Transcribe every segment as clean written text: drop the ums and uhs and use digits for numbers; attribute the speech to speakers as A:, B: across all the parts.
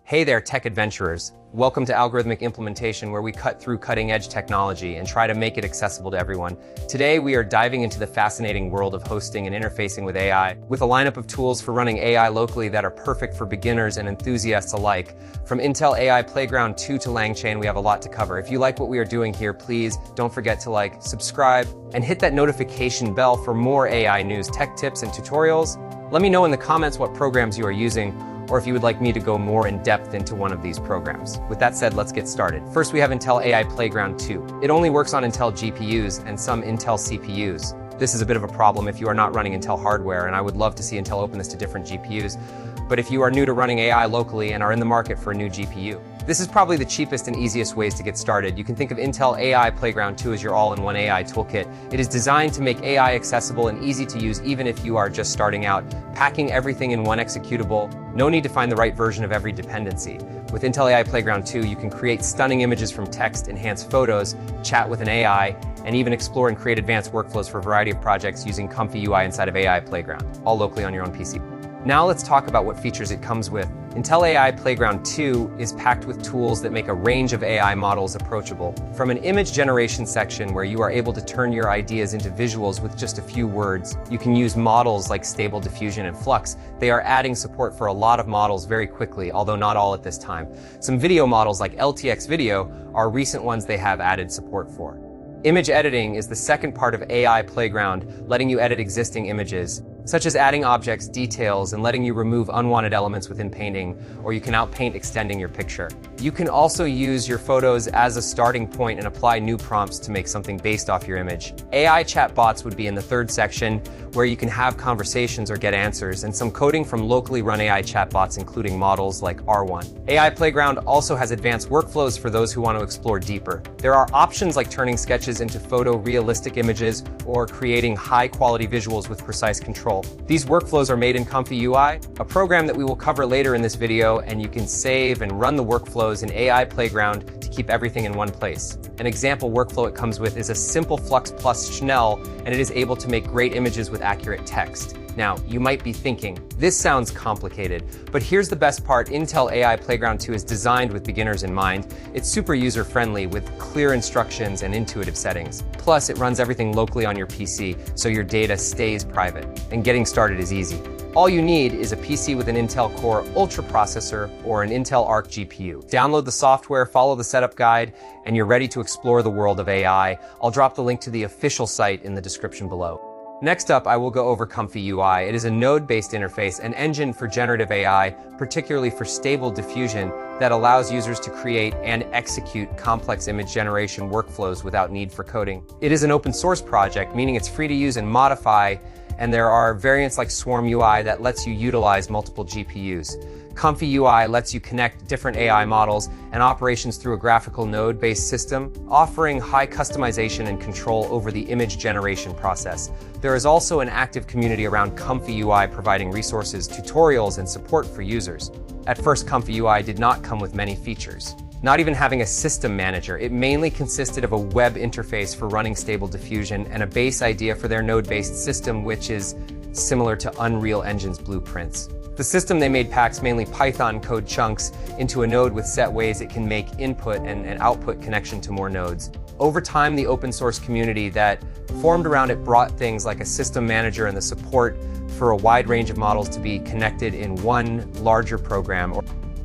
A: Hey there, tech adventurers. Welcome to Algorithmic Implementation, where we cut through cutting-edge technology and try to make it accessible to everyone. Today, we are diving into the fascinating world of hosting and interfacing with AI, with a lineup of tools for running AI locally that are perfect for beginners and enthusiasts alike. From Intel AI Playground 2 to LangChain, we have a lot to cover. If you like what we are doing here, please don't forget to like, subscribe, and hit that notification bell for more AI news, tech tips, and tutorials. Let me know in the comments what programs you are using, or if you would like me to go more in depth into one of these programs. With that said, let's get started. First, we have Intel AI Playground 2. It only works on Intel GPUs and some Intel CPUs. This is a bit of a problem if you are not running Intel hardware, and I would love to see Intel open this to different GPUs. But if you are new to running AI locally and are in the market for a new GPU, this is probably the cheapest and easiest ways to get started. You can think of Intel AI Playground 2 as your all-in-one AI toolkit. It is designed to make AI accessible and easy to use even if you are just starting out, packing everything in one executable. No need to find the right version of every dependency. With Intel AI Playground 2, you can create stunning images from text, enhance photos, chat with an AI, and even explore and create advanced workflows for a variety of projects using comfy UI inside of AI Playground, all locally on your own PC. Now let's talk about what features it comes with. Intel AI Playground 2 is packed with tools that make a range of AI models approachable. From an image generation section where you are able to turn your ideas into visuals with just a few words, you can use models like Stable Diffusion and Flux. They are adding support for a lot of models very quickly, although not all at this time. Some video models like LTX Video are recent ones they have added support for. Image editing is the second part of AI Playground, letting you edit existing images, such as adding objects, details, and letting you remove unwanted elements within painting, or you can outpaint extending your picture. You can also use your photos as a starting point and apply new prompts to make something based off your image. AI chatbots would be in the third section, where you can have conversations or get answers, and some coding from locally run AI chatbots, including models like R1. AI Playground also has advanced workflows for those who want to explore deeper. There are options like turning sketches into photorealistic images or creating high-quality visuals with precise control. These workflows are made in Comfy UI, a program that we will cover later in this video, and you can save and run the workflows in AI Playground to keep everything in one place. An example workflow it comes with is a simple Flux plus Schnell, and it is able to make great images with accurate text. Now, you might be thinking, this sounds complicated, but here's the best part. Intel AI Playground 2 is designed with beginners in mind. It's super user-friendly with clear instructions and intuitive settings. Plus, it runs everything locally on your PC, so your data stays private, and getting started is easy. All you need is a PC with an Intel Core Ultra processor or an Intel Arc GPU. Download the software, follow the setup guide, and you're ready to explore the world of AI. I'll drop the link to the official site in the description below. Next up, I will go over Comfy UI. It is a node-based interface, an engine for generative AI, particularly for Stable Diffusion, that allows users to create and execute complex image generation workflows without need for coding. It is an open source project, meaning it's free to use and modify, and there are variants like Swarm UI that lets you utilize multiple GPUs. Comfy UI lets you connect different AI models and operations through a graphical node-based system, offering high customization and control over the image generation process. There is also an active community around Comfy UI providing resources, tutorials, and support for users. At first, Comfy UI did not come with many features. Not even having a system manager, it mainly consisted of a web interface for running Stable Diffusion and a base idea for their node-based system, which is similar to Unreal Engine's blueprints. The system they made packs mainly Python code chunks into a node with set ways it can make input and output connection to more nodes. Over time, the open source community that formed around it brought things like a system manager and the support for a wide range of models to be connected in one larger program.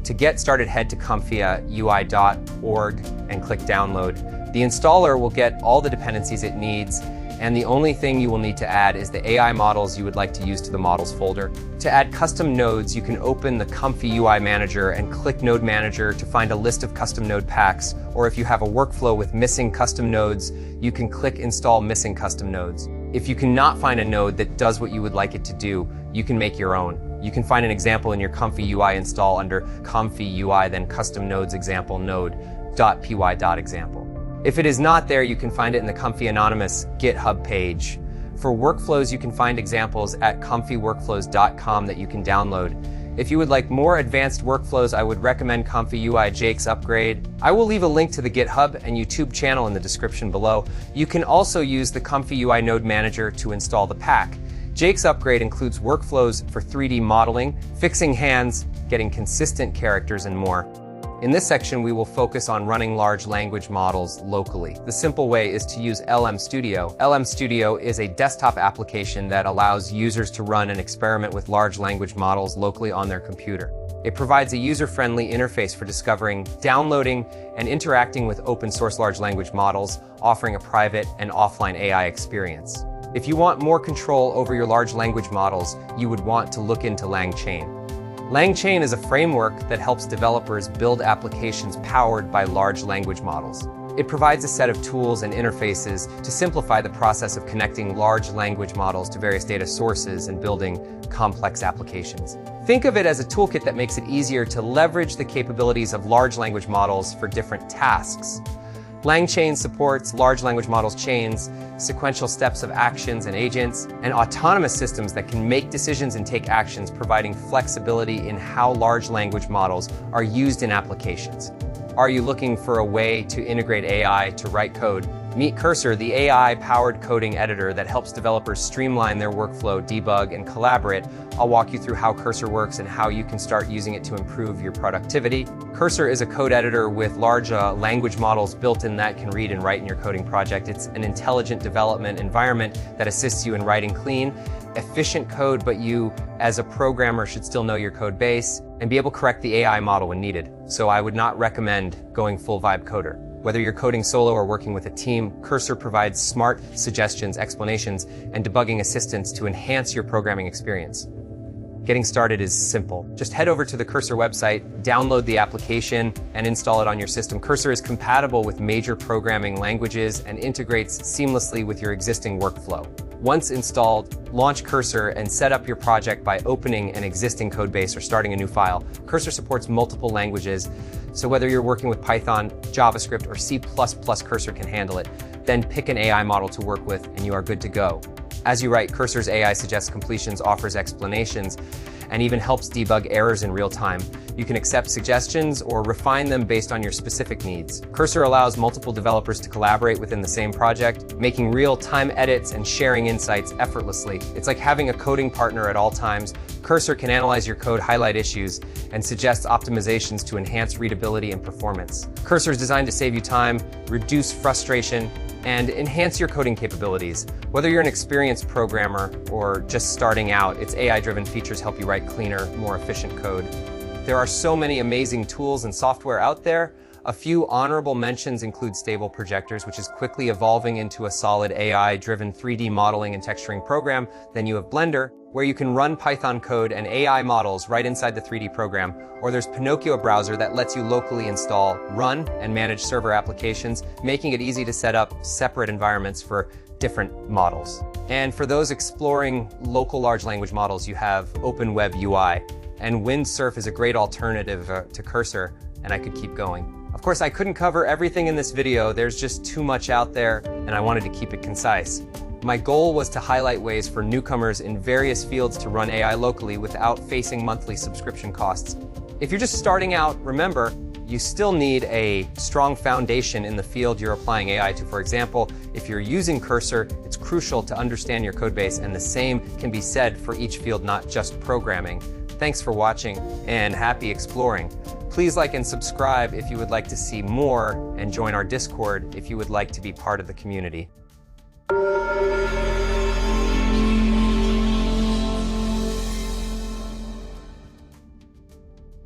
A: To get started, head to comfyui.org and click download. The installer will get all the dependencies it needs, and the only thing you will need to add is the AI models you would like to use to the models folder. To add custom nodes, you can open the Comfy UI Manager and click Node Manager to find a list of custom node packs, or if you have a workflow with missing custom nodes, you can click Install Missing Custom Nodes. If you cannot find a node that does what you would like it to do, you can make your own. You can find an example in your Comfy UI install under Comfy UI, then Custom Nodes Example node.py.example. If it is not there, you can find it in the Comfy Anonymous GitHub page. For workflows, you can find examples at comfyworkflows.com that you can download. If you would like more advanced workflows, I would recommend Comfy UI Jake's upgrade. I will leave a link to the GitHub and YouTube channel in the description below. You can also use the Comfy UI Node Manager to install the pack. Jake's upgrade includes workflows for 3D modeling, fixing hands, getting consistent characters, and more. In this section, we will focus on running large language models locally. The simple way is to use LM Studio. LM Studio is a desktop application that allows users to run and experiment with large language models locally on their computer. It provides a user-friendly interface for discovering, downloading, and interacting with open-source large language models, offering a private and offline AI experience. If you want more control over your large language models, you would want to look into LangChain. LangChain is a framework that helps developers build applications powered by large language models. It provides a set of tools and interfaces to simplify the process of connecting large language models to various data sources and building complex applications. Think of it as a toolkit that makes it easier to leverage the capabilities of large language models for different tasks. LangChain supports large language models chains, sequential steps of actions and agents, and autonomous systems that can make decisions and take actions, providing flexibility in how large language models are used in applications. Are you looking for a way to integrate AI to write code? Meet Cursor, the AI-powered coding editor that helps developers streamline their workflow, debug, and collaborate. I'll walk you through how Cursor works and how you can start using it to improve your productivity. Cursor is a code editor with large language models built in that can read and write in your coding project. It's an intelligent development environment that assists you in writing clean, efficient code, but you, as a programmer, should still know your code base and be able to correct the AI model when needed. So I would not recommend going full vibe coder. Whether you're coding solo or working with a team, Cursor provides smart suggestions, explanations, and debugging assistance to enhance your programming experience. Getting started is simple. Just head over to the Cursor website, download the application, and install it on your system. Cursor is compatible with major programming languages and integrates seamlessly with your existing workflow. Once installed, launch Cursor and set up your project by opening an existing codebase or starting a new file. Cursor supports multiple languages, so whether you're working with Python, JavaScript, or C++, Cursor can handle it. Then pick an AI model to work with and you are good to go. As you write, Cursor's AI suggests completions, offers explanations, and even helps debug errors in real time. You can accept suggestions or refine them based on your specific needs. Cursor allows multiple developers to collaborate within the same project, making real-time edits and sharing insights effortlessly. It's like having a coding partner at all times. Cursor can analyze your code, highlight issues, and suggest optimizations to enhance readability and performance. Cursor is designed to save you time, reduce frustration, and enhance your coding capabilities. Whether you're an experienced programmer or just starting out, its AI-driven features help you write cleaner, more efficient code. There are so many amazing tools and software out there. A few honorable mentions include Stable Projectors, which is quickly evolving into a solid AI-driven 3D modeling and texturing program. Then you have Blender, where you can run Python code and AI models right inside the 3D program. Or there's Pinocchio browser that lets you locally install, run, and manage server applications, making it easy to set up separate environments for different models. And for those exploring local large language models, you have OpenWeb UI. And Windsurf is a great alternative to Cursor, and I could keep going. Of course, I couldn't cover everything in this video. There's just too much out there, and I wanted to keep it concise. My goal was to highlight ways for newcomers in various fields to run AI locally without facing monthly subscription costs. If you're just starting out, remember, you still need a strong foundation in the field you're applying AI to. For example, if you're using Cursor, it's crucial to understand your codebase, and the same can be said for each field, not just programming. Thanks for watching, and happy exploring. Please like and subscribe if you would like to see more, and join our Discord if you would like to be part of the community.